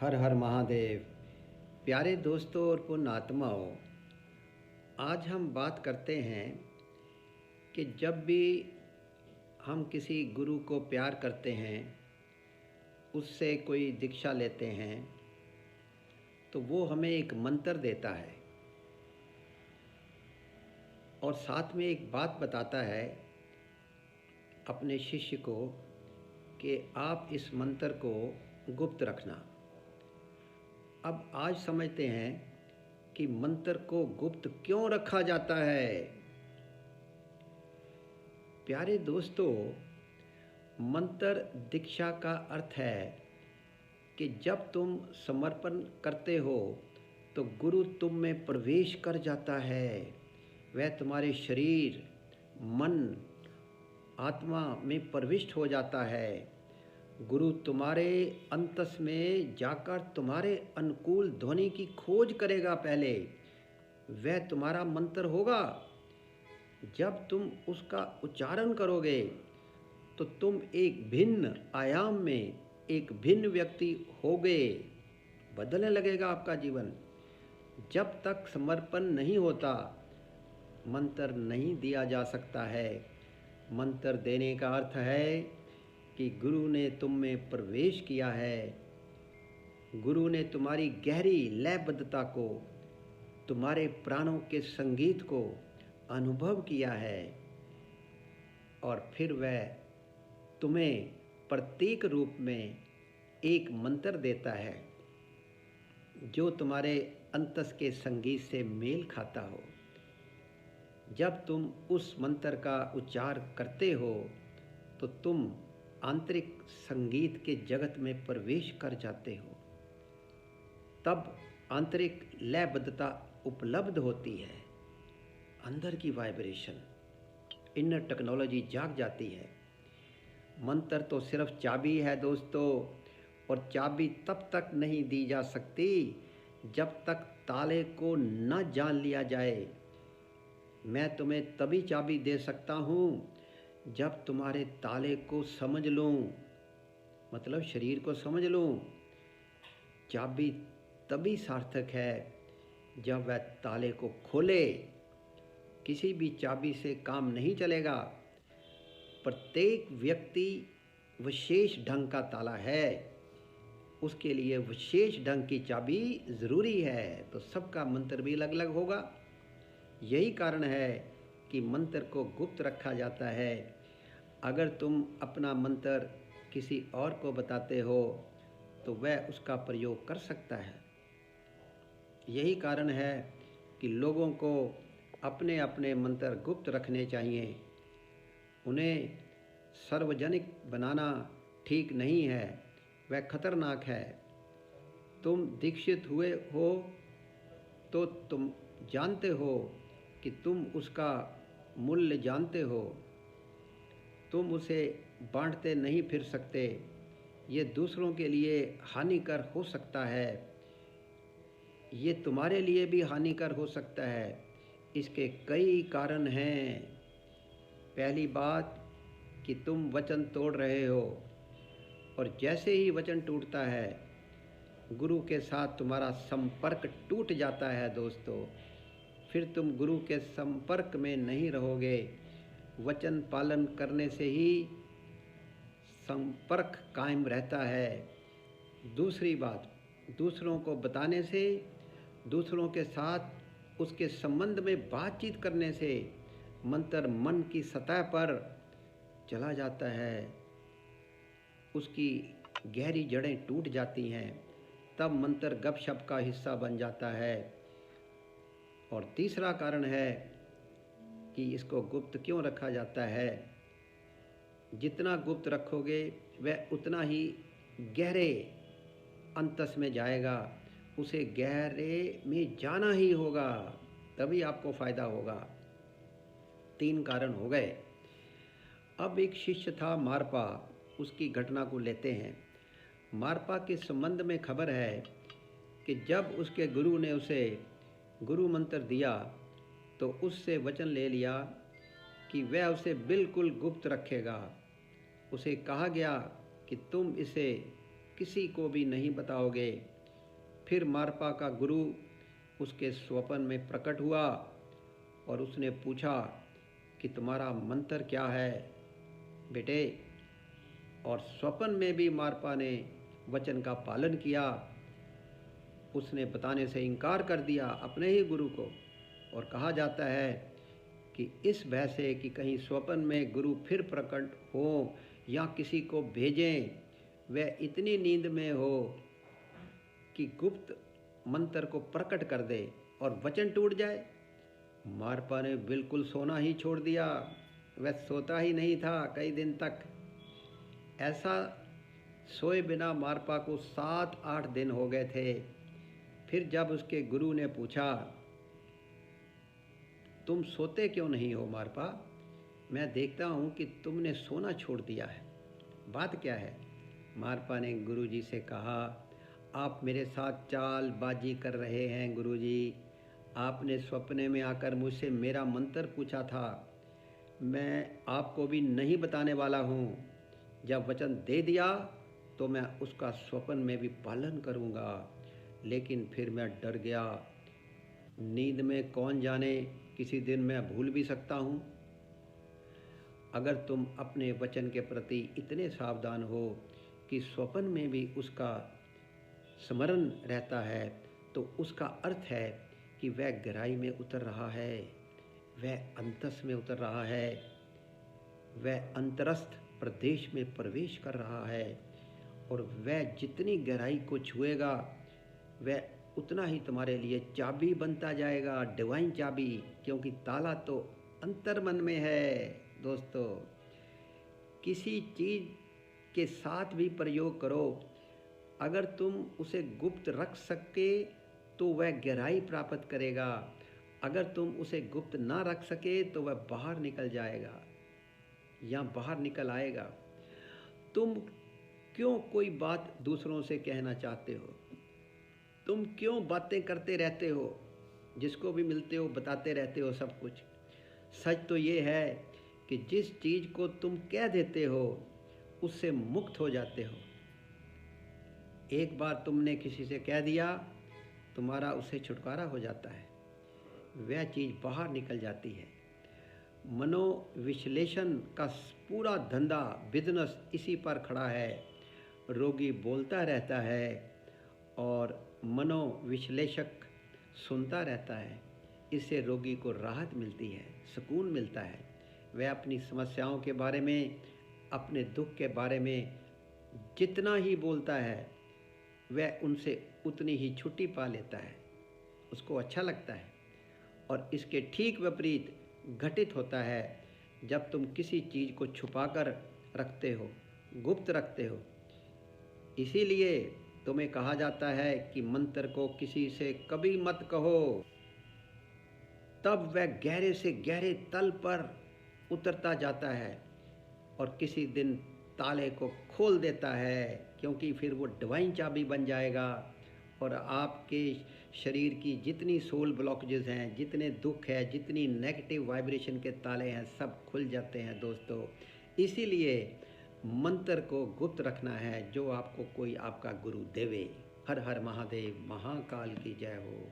हर हर महादेव। प्यारे दोस्तों और पुण्य आत्माओं, आज हम बात करते हैं कि जब भी हम किसी गुरु को प्यार करते हैं, उससे कोई दीक्षा लेते हैं, तो वो हमें एक मंत्र देता है और साथ में एक बात बताता है अपने शिष्य को कि आप इस मंत्र को गुप्त रखना। अब आज समझते हैं कि मंत्र को गुप्त क्यों रखा जाता है। प्यारे दोस्तों, मंत्र दीक्षा का अर्थ है कि जब तुम समर्पण करते हो तो गुरु तुम में प्रवेश कर जाता है। वह तुम्हारे शरीर, मन, आत्मा में प्रविष्ट हो जाता है। गुरु तुम्हारे अंतस में जाकर तुम्हारे अनुकूल ध्वनि की खोज करेगा। पहले वह तुम्हारा मंत्र होगा। जब तुम उसका उच्चारण करोगे तो तुम एक भिन्न आयाम में एक भिन्न व्यक्ति होगे। बदलने लगेगा आपका जीवन। जब तक समर्पण नहीं होता, मंत्र नहीं दिया जा सकता है। मंत्र देने का अर्थ है कि गुरु ने तुम में प्रवेश किया है। गुरु ने तुम्हारी गहरी लयबद्धता को, तुम्हारे प्राणों के संगीत को अनुभव किया है और फिर वह तुम्हें प्रतीक रूप में एक मंत्र देता है जो तुम्हारे अंतस के संगीत से मेल खाता हो। जब तुम उस मंत्र का उच्चार करते हो तो तुम आंतरिक संगीत के जगत में प्रवेश कर जाते हो। तब आंतरिक लयबद्धता उपलब्ध होती है। अंदर की वाइब्रेशन, इनर टेक्नोलॉजी जाग जाती है। मंत्र तो सिर्फ चाबी है दोस्तों, और चाबी तब तक नहीं दी जा सकती जब तक ताले को न जान लिया जाए। मैं तुम्हें तभी चाबी दे सकता हूँ जब तुम्हारे ताले को समझ लूँ, मतलब शरीर को समझ लूँ। चाबी तभी सार्थक है जब वह ताले को खोले। किसी भी चाबी से काम नहीं चलेगा। प्रत्येक व्यक्ति विशेष ढंग का ताला है, उसके लिए विशेष ढंग की चाबी ज़रूरी है। तो सबका मंत्र भी अलग अलग होगा। यही कारण है कि मंत्र को गुप्त रखा जाता है। अगर तुम अपना मंत्र किसी और को बताते हो तो वह उसका प्रयोग कर सकता है। यही कारण है कि लोगों को अपने अपने मंत्र गुप्त रखने चाहिए। उन्हें सार्वजनिक बनाना ठीक नहीं है, वह खतरनाक है। तुम दीक्षित हुए हो तो तुम जानते हो कि तुम उसका मूल्य जानते हो। तुम उसे बांटते नहीं फिर सकते। ये दूसरों के लिए हानिकर हो सकता है, ये तुम्हारे लिए भी हानिकर हो सकता है। इसके कई कारण हैं। पहली बात कि तुम वचन तोड़ रहे हो, और जैसे ही वचन टूटता है गुरु के साथ तुम्हारा संपर्क टूट जाता है दोस्तों। फिर तुम गुरु के संपर्क में नहीं रहोगे। वचन पालन करने से ही संपर्क कायम रहता है। दूसरी बात, दूसरों को बताने से, दूसरों के साथ उसके संबंध में बातचीत करने से मंत्र मन की सतह पर चला जाता है, उसकी गहरी जड़ें टूट जाती हैं। तब मंत्र गपशप का हिस्सा बन जाता है। और तीसरा कारण है कि इसको गुप्त क्यों रखा जाता है। जितना गुप्त रखोगे वह उतना ही गहरे अंतस में जाएगा। उसे गहरे में जाना ही होगा, तभी आपको फ़ायदा होगा। 3 कारण हो गए। अब एक शिष्य था मारपा, उसकी घटना को लेते हैं। मारपा के संबंध में खबर है कि जब उसके गुरु ने उसे गुरु मंत्र दिया तो उससे वचन ले लिया कि वह उसे बिल्कुल गुप्त रखेगा। उसे कहा गया कि तुम इसे किसी को भी नहीं बताओगे। फिर मारपा का गुरु उसके स्वप्न में प्रकट हुआ और उसने पूछा कि तुम्हारा मंत्र क्या है बेटे। और स्वप्न में भी मारपा ने वचन का पालन किया। उसने बताने से इनकार कर दिया अपने ही गुरु को। और कहा जाता है कि इस भय से कि कहीं स्वप्न में गुरु फिर प्रकट हो या किसी को भेजें, वह इतनी नींद में हो कि गुप्त मंत्र को प्रकट कर दे और वचन टूट जाए। मारपा ने बिल्कुल सोना ही छोड़ दिया। वह सोता ही नहीं था कई दिन तक। ऐसा सोए बिना मारपा को 7-8 दिन हो गए थे। फिर जब उसके गुरु ने पूछा, तुम सोते क्यों नहीं हो मारपा? मैं देखता हूँ कि तुमने सोना छोड़ दिया है, बात क्या है? मारपा ने गुरुजी से कहा, आप मेरे साथ चालबाजी कर रहे हैं गुरुजी। आपने सपने में आकर मुझसे मेरा मंत्र पूछा था। मैं आपको भी नहीं बताने वाला हूँ। जब वचन दे दिया तो मैं उसका स्वप्न में भी पालन करूँगा। लेकिन फिर मैं डर गया। नींद में कौन जाने किसी दिन मैं भूल भी सकता हूँ। अगर तुम अपने वचन के प्रति इतने सावधान हो कि स्वप्न में भी उसका स्मरण रहता है, तो उसका अर्थ है कि वह गहराई में उतर रहा है, वह अंतस में उतर रहा है, वह अंतरस्थ प्रदेश में प्रवेश कर रहा है। और वह जितनी गहराई को छुएगा वह उतना ही तुम्हारे लिए चाबी बनता जाएगा, डिवाइन चाबी। क्योंकि ताला तो अंतर्मन में है दोस्तों। किसी चीज़ के साथ भी प्रयोग करो, अगर तुम उसे गुप्त रख सके तो वह गहराई प्राप्त करेगा। अगर तुम उसे गुप्त ना रख सके तो वह बाहर निकल जाएगा या बाहर निकल आएगा। तुम क्यों कोई बात दूसरों से कहना चाहते हो? तुम क्यों बातें करते रहते हो? जिसको भी मिलते हो बताते रहते हो सब कुछ। सच तो ये है कि जिस चीज़ को तुम कह देते हो उससे मुक्त हो जाते हो। एक बार तुमने किसी से कह दिया, तुम्हारा उससे छुटकारा हो जाता है, वह चीज़ बाहर निकल जाती है। मनोविश्लेषण का पूरा धंधा, बिजनेस इसी पर खड़ा है। रोगी बोलता रहता है और मनोविश्लेषक सुनता रहता है। इससे रोगी को राहत मिलती है, सुकून मिलता है। वह अपनी समस्याओं के बारे में, अपने दुख के बारे में जितना ही बोलता है वह उनसे उतनी ही छुट्टी पा लेता है, उसको अच्छा लगता है। और इसके ठीक विपरीत घटित होता है जब तुम किसी चीज़ को छुपाकर रखते हो, गुप्त रखते हो। इसीलिए तुम्हें कहा जाता है कि मंत्र को किसी से कभी मत कहो, तब वह गहरे से गहरे तल पर उतरता जाता है और किसी दिन ताले को खोल देता है। क्योंकि फिर वो डिवाइन चाबी बन जाएगा और आपके शरीर की जितनी सोल ब्लॉकेजेस हैं, जितने दुख है, जितनी नेगेटिव वाइब्रेशन के ताले हैं, सब खुल जाते हैं दोस्तों। इसीलिए मंत्र को गुप्त रखना है, जो आपको कोई आपका गुरु देवे। हर हर महादेव, महाकाल की जय हो।